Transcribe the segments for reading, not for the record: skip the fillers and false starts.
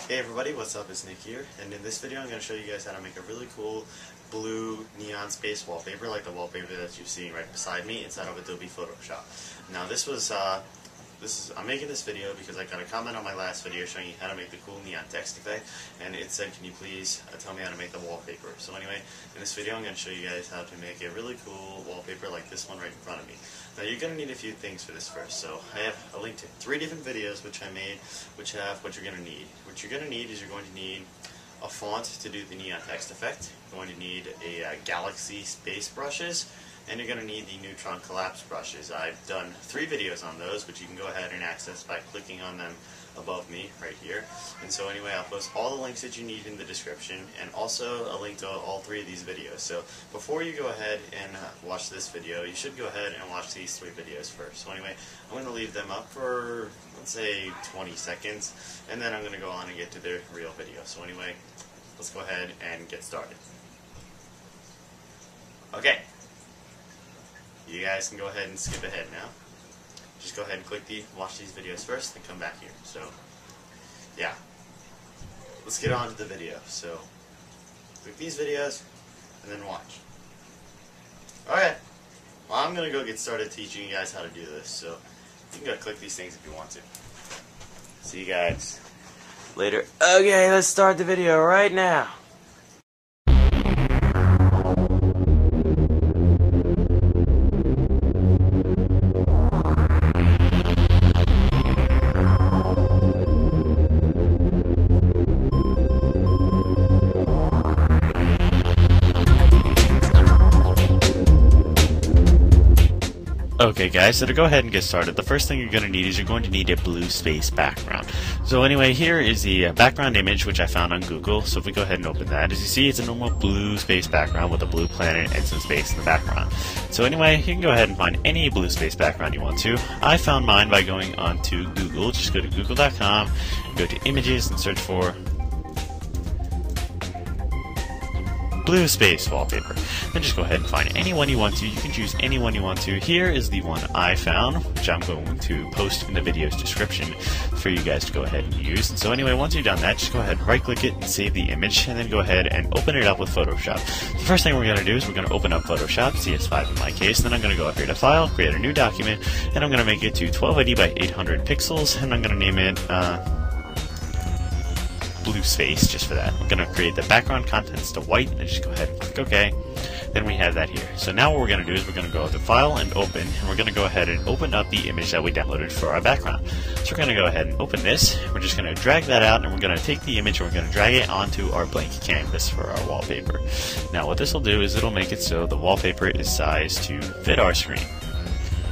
Hey everybody, what's up? It's Nick here, and in this video I'm going to show you guys how to make a really cool blue neon space wallpaper like the wallpaper that you're seeing right beside me inside of Adobe Photoshop. Now I'm making this video because I got a comment on my last video showing you how to make the cool neon text effect, and it said, can you please tell me how to make the wallpaper. So anyway, in this video I'm going to show you guys how to make a really cool wallpaper like this one right in front of me. Now you're going to need a few things for this first. So I have a link to 3 different videos which I made which have what you're going to need. What you're going to need is you're going to need a font to do the neon text effect. You're going to need a Galaxy space brushes, and you're going to need the Neutron Collapse brushes. I've done 3 videos on those, which you can go ahead and access by clicking on them above me right here. And so anyway, I'll post all the links that you need in the description, and also a link to all 3 of these videos. So before you go ahead and watch this video, you should go ahead and watch these 3 videos first. So anyway, I'm going to leave them up for, let's say, 20 seconds, and then I'm going to go on and get to the real video. So anyway, let's go ahead and get started. Okay. You guys can go ahead and skip ahead now. Just go ahead and watch these videos first, then come back here. So, yeah. Let's get on to the video. So, click these videos, and then watch. Alright. Well, I'm going to go get started teaching you guys how to do this. So, you can go click these things if you want to. See you guys later. Okay, let's start the video right now. Okay guys, so to go ahead and get started, the first thing you're going to need is you're going to need a blue space background. So anyway, here is the background image which I found on Google. So if we go ahead and open that, as you see, it's a normal blue space background with a blue planet and some space in the background. So anyway, you can go ahead and find any blue space background you want to. I found mine by going onto Google. Just go to google.com, go to images and search for blue space wallpaper. Then just go ahead and find any one you want to. You can choose any one you want to. Here is the one I found, which I'm going to post in the video's description for you guys to go ahead and use. And so anyway, once you've done that, just go ahead and right click it and save the image, and then go ahead and open it up with Photoshop. The first thing we're going to do is we're going to open up Photoshop, CS5 in my case. Then I'm going to go up here to File, create a new document, and I'm going to make it to 1280 by 800 pixels, and I'm going to name it blue space just for that. We're going to create the background contents to white, and just go ahead and click OK. Then we have that here. So now what we're going to do is we're going to go to File and Open, and we're going to go ahead and open up the image that we downloaded for our background. So we're going to go ahead and open this. We're just going to drag that out, and we're going to take the image and we're going to drag it onto our blank canvas for our wallpaper. Now what this will do is it'll make it so the wallpaper is sized to fit our screen.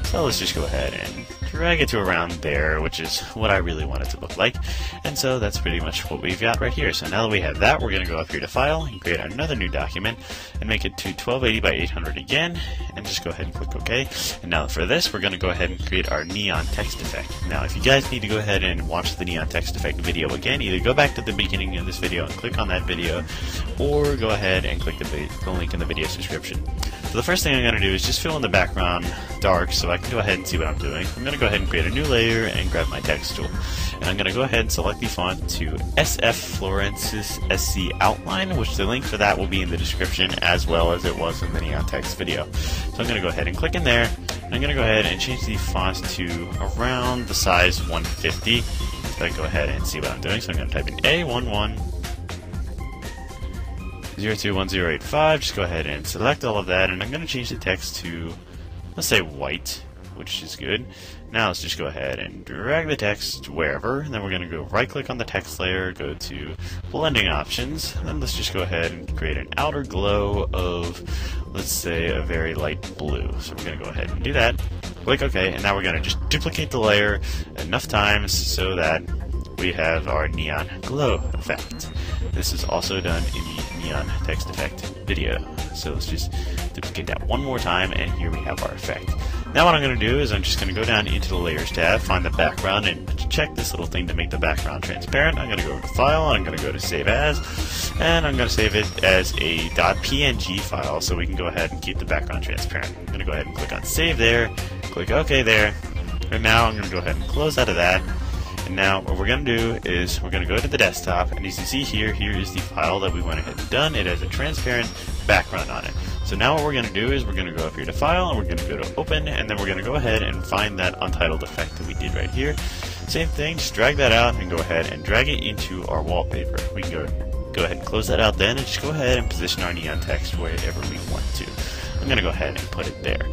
So let's just go ahead and drag it to around there, which is what I really want it to look like. And so that's pretty much what we've got right here. So now that we have that, we're going to go up here to File and create another new document and make it to 1280 by 800 again, and just go ahead and click OK. And now for this, we're going to go ahead and create our neon text effect. Now if you guys need to go ahead and watch the neon text effect video again, either go back to the beginning of this video and click on that video, or go ahead and click the link in the video's description. So the first thing I'm going to do is just fill in the background dark so I can go ahead and see what I'm doing. I'm going to go ahead and create a new layer and grab my text tool. And I'm going to go ahead and select the font to SF Florence's SC Outline, which the link for that will be in the description as well as it was in the neon text video. So I'm going to go ahead and click in there, and I'm going to go ahead and change the font to around the size 150. So I can go ahead and see what I'm doing. So I'm going to type in A11 021085, just go ahead and select all of that, and I'm going to change the text to, let's say, white, which is good. Now let's just go ahead and drag the text wherever, and then we're going to go right click on the text layer, go to blending options, and then let's just go ahead and create an outer glow of, let's say, a very light blue. So we're going to go ahead and do that, click OK, and now we're going to just duplicate the layer enough times so that we have our neon glow effect. This is also done in the neon text effect video. So let's just duplicate that one more time, and here we have our effect. Now what I'm going to do is I'm just going to go down into the Layers tab, find the background, and check this little thing to make the background transparent. I'm going to go to File, and I'm going to go to Save As, and I'm going to save it as a .png file so we can go ahead and keep the background transparent. I'm going to go ahead and click on Save there, click OK there, and now I'm going to go ahead and close out of that. And now what we're going to do is we're going to go to the desktop, and as you see here, here is the file that we went ahead and done. It has a transparent background on it. So now what we're going to do is we're going to go up here to File, and we're going to go to Open, and then we're going to go ahead and find that Untitled effect that we did right here. Same thing, just drag that out and go ahead and drag it into our wallpaper. We can go ahead and close that out then, and just go ahead and position our neon text wherever we want to. I'm going to go ahead and put it there.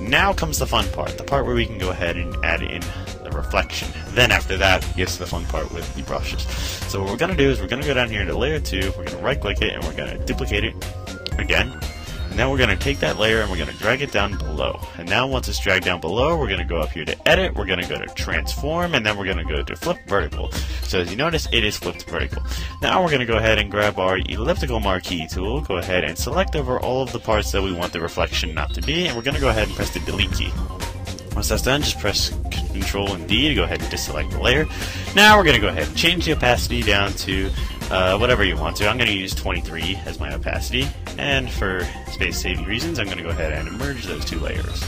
Now comes the fun part, the part where we can go ahead and add in the reflection. Then after that, gets the fun part with the brushes. So what we're going to do is we're going to go down here to Layer 2, we're going to right click it, and we're going to duplicate it again. And now we're going to take that layer and we're going to drag it down below. And now once it's dragged down below, we're going to go up here to Edit, we're going to go to Transform, and then we're going to go to Flip Vertical. So as you notice, it is flipped vertical. Now we're going to go ahead and grab our elliptical marquee tool, go ahead and select over all of the parts that we want the reflection not to be, and we're going to go ahead and press the Delete key. Once that's done, just press Control and D to go ahead and deselect the layer. Now we're going to go ahead and change the opacity down to whatever you want to. I'm going to use 23 as my opacity, and for space saving reasons, I'm going to go ahead and merge those two layers.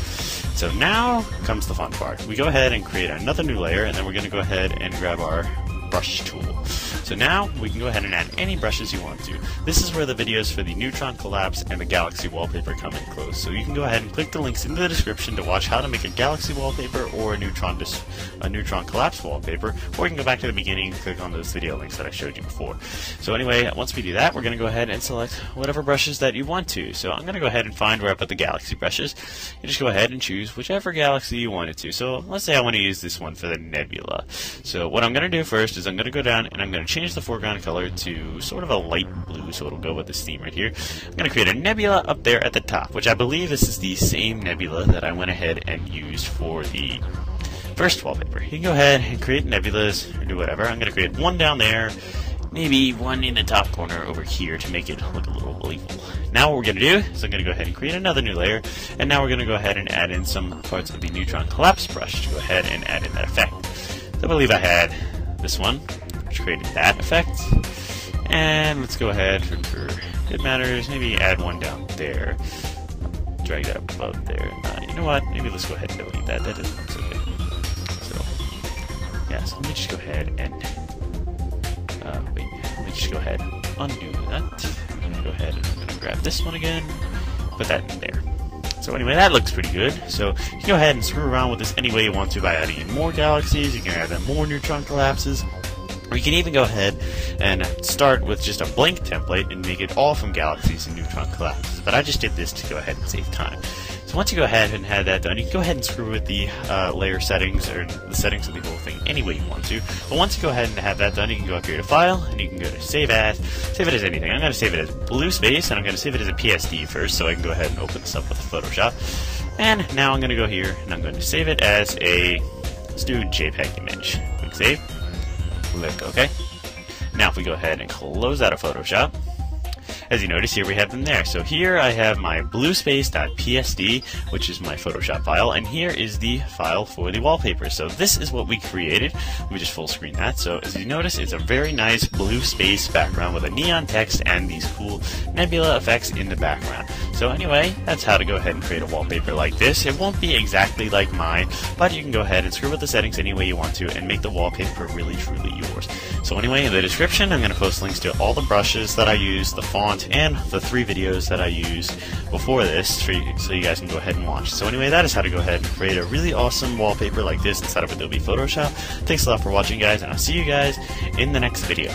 So now comes the fun part. We go ahead and create another new layer, and then we're going to go ahead and grab our brush tool. So now we can go ahead and add any brushes you want to. This is where the videos for the Neutron Collapse and the Galaxy Wallpaper come in close. So you can go ahead and click the links in the description to watch how to make a Galaxy Wallpaper or a Neutron Collapse wallpaper, or you can go back to the beginning and click on those video links that I showed you before. So anyway, once we do that, we're going to go ahead and select whatever brushes that you want to. So I'm going to go ahead and find where I put the Galaxy brushes. You just go ahead and choose whichever galaxy you want it to. So let's say I want to use this one for the nebula. So what I'm going to do first is I'm going to go down and I'm going to change the foreground color to sort of a light blue, so it'll go with this theme right here. I'm going to create a nebula up there at the top, which I believe this is the same nebula that I went ahead and used for the first wallpaper. You can go ahead and create nebulas or do whatever. I'm going to create one down there, maybe one in the top corner over here to make it look a little believable. Now what we're going to do is I'm going to go ahead and create another new layer, and now we're going to go ahead and add in some parts of the Neutron Collapse brush to go ahead and add in that effect. So I believe I had this one, which created that effect. And let's go ahead, for it matters, maybe add one down there. Drag that up above there. You know what? Maybe let's go ahead and delete that. That doesn't look so good. So, yeah, so let me just go ahead and let me just go ahead and undo that. I'm going to go ahead and I'm going to grab this one again, put that in there. So anyway, that looks pretty good. So you can go ahead and screw around with this any way you want to by adding in more galaxies. You can add in more neutron collapses. Or you can even go ahead and start with just a blank template and make it all from galaxies and neutron collapses. But I just did this to go ahead and save time. So once you go ahead and have that done, you can go ahead and screw with the layer settings or the settings of the whole thing any way you want to. But once you go ahead and have that done, you can go up here to File, and you can go to Save As. Save it as anything. I'm going to save it as blue space, and I'm going to save it as a PSD first, so I can go ahead and open this up with Photoshop. And now I'm going to go here, and I'm going to save it as a, let's do JPEG image. Click Save. Click OK. Now if we go ahead and close out of Photoshop, as you notice, here we have them there. So here I have my bluespace.psd, which is my Photoshop file, and here is the file for the wallpaper. So this is what we created. Let me just full screen that. So as you notice, it's a very nice blue space background with a neon text and these cool nebula effects in the background. So anyway, that's how to go ahead and create a wallpaper like this. It won't be exactly like mine, but you can go ahead and screw with the settings any way you want to and make the wallpaper really truly yours. So anyway, in the description, I'm going to post links to all the brushes that I use, the font, and the 3 videos that I used before this for you, so you guys can go ahead and watch. So anyway, that is how to go ahead and create a really awesome wallpaper like this inside of Adobe Photoshop. Thanks a lot for watching, guys, and I'll see you guys in the next video.